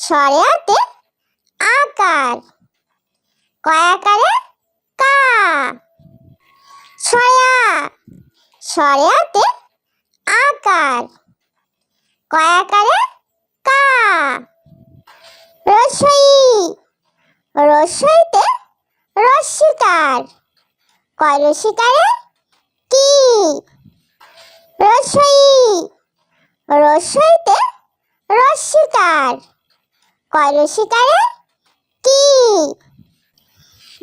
সরেয়াতে আকার, কয়াকারে কা। সয়া, সরেয়াতে আকার, কয়াকারে কা। রসই, রসইতে রস্যিকার, কয় রসিকারে কি। রসই, রসইতে রস্যিকার, কয় রসিকারে কি।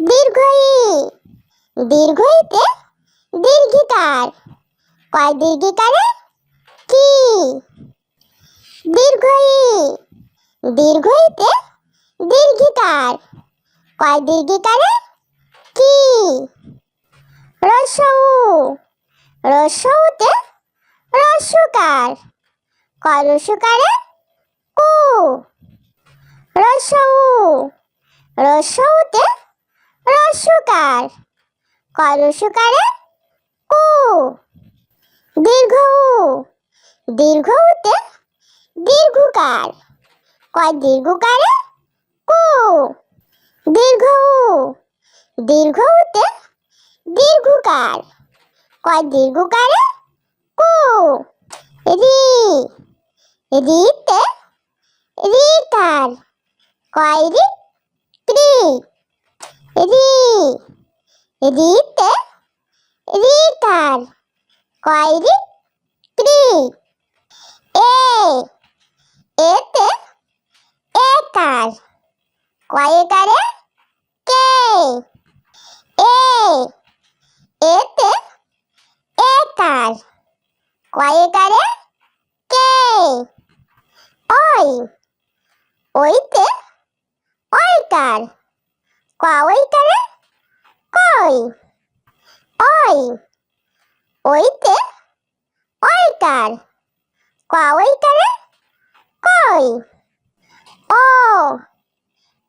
দীর্ঘই, দীর্ঘইতে দীর্ঘিকার, কয় দীর্ঘিকারে কি। দীর্ঘই, দীর্ঘইতে দীর্ঘিকার, কয় দীর্ঘিকারে কি। রসৌ, রসৌতে রস্যকার, কয় রস্যকারে কু। রসৌ, রসৌতে রস্যকার, কয় রস্যকারে কু। দীর্ঘ, দীর্ঘতে দীর্ঘকার, কয় দীর্ঘকারে কু। দীর্ঘ, দীর্ঘতে দীর্ঘকার, কয় দীর্ঘকারে কু। রি, রিতে রিকার, কয় রি ক্রি। রি, রিতে রিকার, কয় রি ক্রি। এ, এতে একার, কয় একারে কে। এ, এতে একার, কয় একারে কে। ওই, ওইতে ওইকার, কয় ওইকারে কই। ওই, ওইতে ওইকার, কয় ওইকারে কই। ও,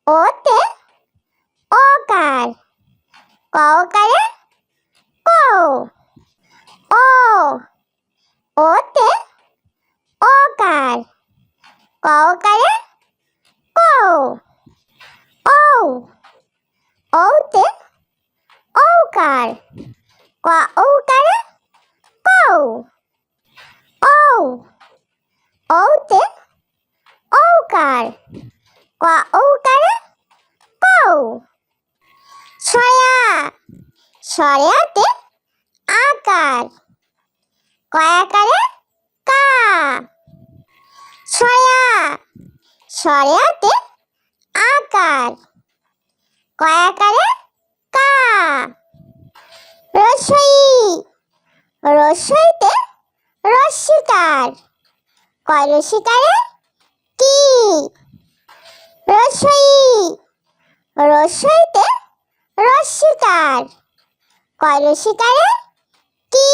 ওতে ওকার, কয় ওকারে কও। ও, ওতে ওকার, কয় ওকারে কও। ও, ওতে ওকার, কয় ওকারে কও। ও, ওতে ওকার, কয় ওকারে কও। সয়া, সরেয়াতে আকার, কয়াকারে কা। সয়া, সরেয়াতে আকার, কয়াকারে কা। রসই, রসইতে রস্যিকার, কয় রসিকারে কি। রসই, রসইতে রস্যিকার, কয় রসিকারে কি।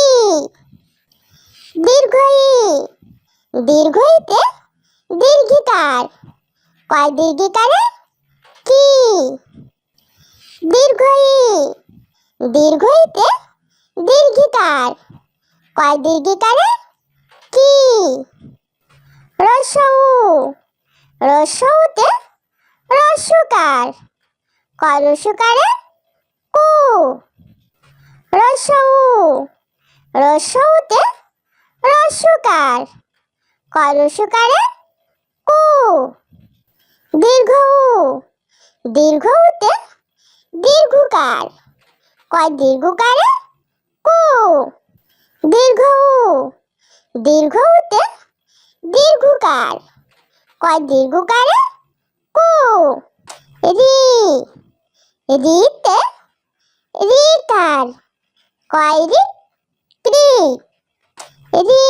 দীর্ঘই, দীর্ঘইতে দীর্ঘিকার, কয় দীর্ঘিকারে কি। দীর্ঘই, দীর্ঘইতে দীর্ঘিকার, কয় দীর্ঘিকারে কি। রসৌ, রসৌতে রস্যকার, কয় রস্যকারে কু। রসৌ, রসৌতে রস্যকার, কয় রস্যকারে কু। দীর্ঘ, দীর্ঘতে দীর্ঘকার, কয় দীর্ঘকারে কু। দীর্ঘ, দীর্ঘতে দীর্ঘকার, কয় দীর্ঘকারে কু। রি, রিতে রিকার, কয় রি ক্রি। রি,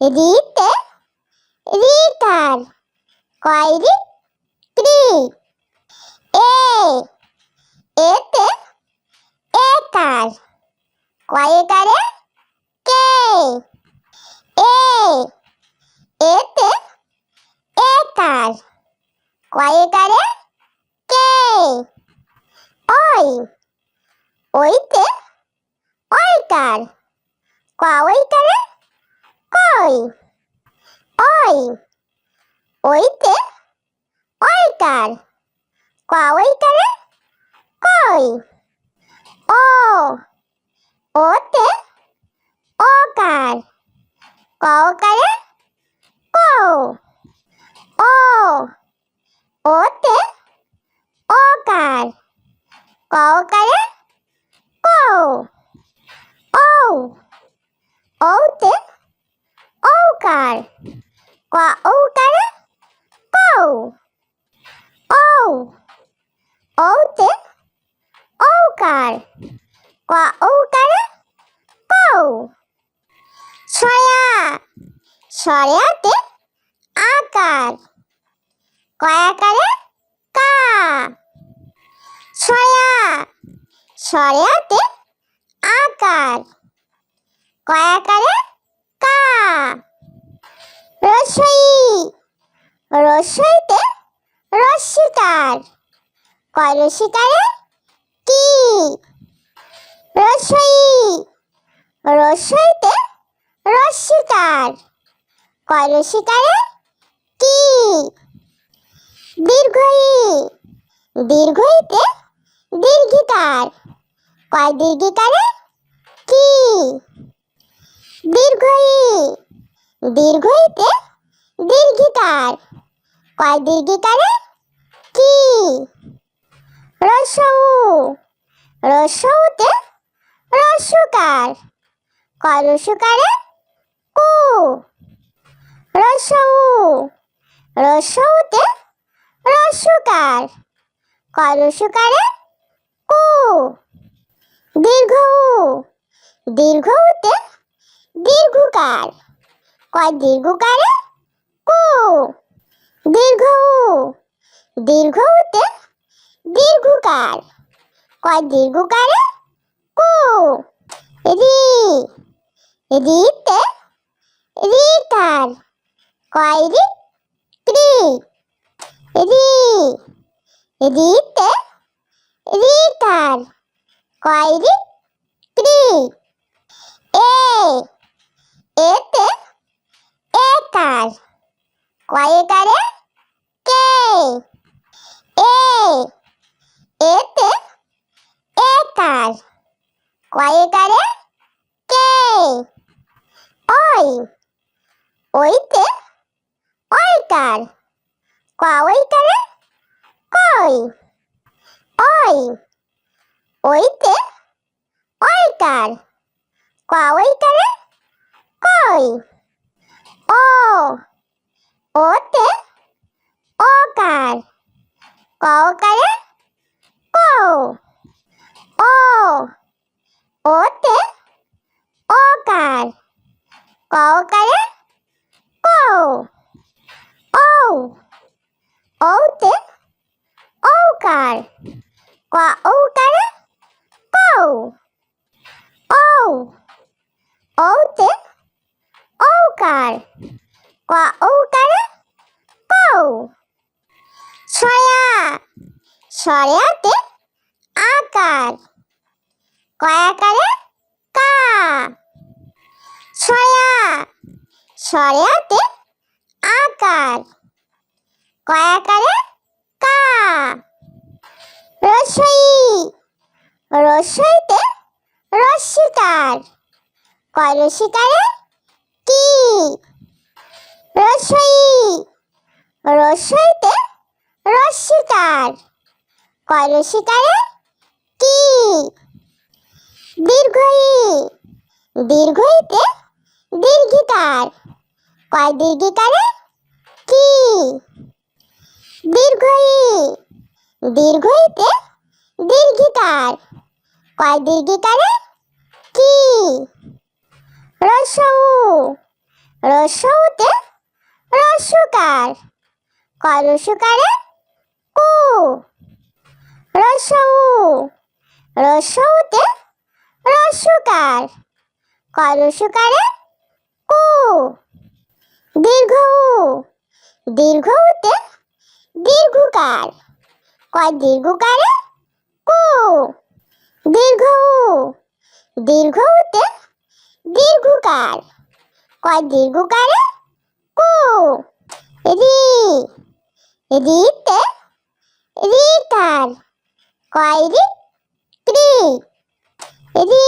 রিতে রিকার, কয় রি ক্রি। এ, এতে একার, কয় একারে কে। এ, এতে একার, কয় একারে কে। ওই, ওইতে ওইকার, কয় ওইকারে কই। ওই, ওইতে কার? কইকারে কই। ও ওতে ওকার। কওকারে কও। ও ওতে ওকার। কওকারে কও। ও ওতে ওকার। কওকারে কও। ও ওতে ওকার। কওকারে কও। ছয়া ছয়াতে আকার। কয়াকারে কা। ছয়া ছয়াতে আকার। কয়াকারে কা। রসই রসইতে রস্যিকার। কয় রসিকারে কি। রসই রসইতে রস্যিকার। কয় রসিকারে কি। দীর্ঘই দীর্ঘইতে দীর্ঘিকার। কয় দীর্ঘিকারে কি। দীর্ঘই দীর্ঘইতে দীর্ঘিকার। কয় দীর্ঘিকারে কি। রসৌ রসৌতে রস্যকার। কয় রস্যকারে কু। রসৌ রসৌতে রস্যকার। কয় রস্যকারে কু। দীর্ঘ দীর্ঘতে দীর্ঘকার। কয় দীর্ঘকারে কু। দীর্ঘ দীর্ঘতে দীর্ঘকার। কয় দীর্ঘকারে কু। রি রিতে রিকার। কয় রি ক্রি। রি রিতে রিকার। কয় রি ক্রি। এ এতে একার। কয়কারে কে। এ এতে একার। কয়কারে কে। ওই ওইতে ওইকার। কয়কারে কই। ওই ওইতে ওইকার। কয়কারে কই। ও ওতে ওকার। কওকারে কও। ও ওতে ওকার। কওকারে কও। ও ওতে ওকার। কওকারে কও। ও ওতে ওকার। কওকারে কও। ছয়া ছয়াতে আকার। কয়াকারে কা। ছয়া ছয়াতে আকার। কয়াকারে কা। রসই রসইতে রস্যিকার। কয় রসিকারে কি। রসই রসইতে রস্যিকার। কয় রসিকারে কি। দীর্ঘই দীর্ঘইতে দীর্ঘিকার। কয় দীর্ঘিকারে কি। দীর্ঘই দীর্ঘইতে দীর্ঘিকার। কয় দীর্ঘিকারে কি। রসৌ রসৌতে রস্যকার। কয় রস্যকারে কু। রসৌ রসৌতে রস্যকার। কয় রস্যকারে কু। দীর্ঘ দীর্ঘতে দীর্ঘকার। কয় দীর্ঘকারে কু। দীর্ঘ দীর্ঘতে দীর্ঘকার। কয় দীর্ঘকারে কু। রি রিতে কার কয় রি ক্রি রি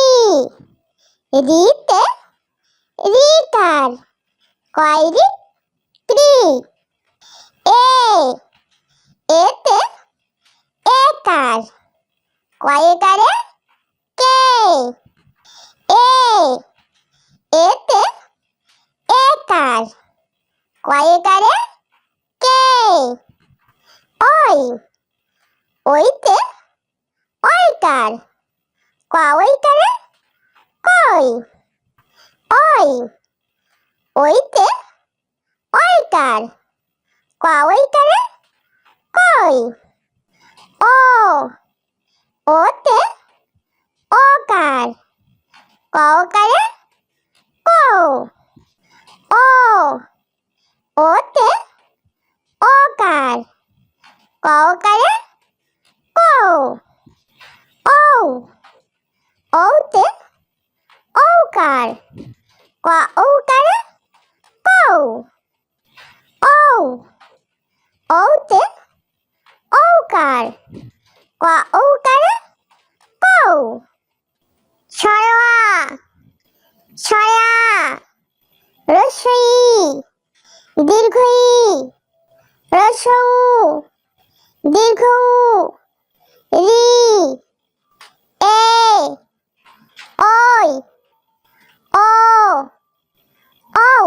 রিতে রিকার কয় রি ক্রি এ এতে একার কয় কারে কে এ এতে একার কয় কারে কে ওই ওইতে ওইকার কয় কারে কই ওই ওইতে ওইকার কয় কারে কই ও ওতে ওকার কওকারে কও ও ওতে ওকার কওকারে কও ও ওতে ওকার কওকারে কও ও ওতে ওকার কওকারে কও ছড়া ছড়া রস্বই দীর্ঘই রস্বউ দীর্ঘউ রি এ ওই ও ঔ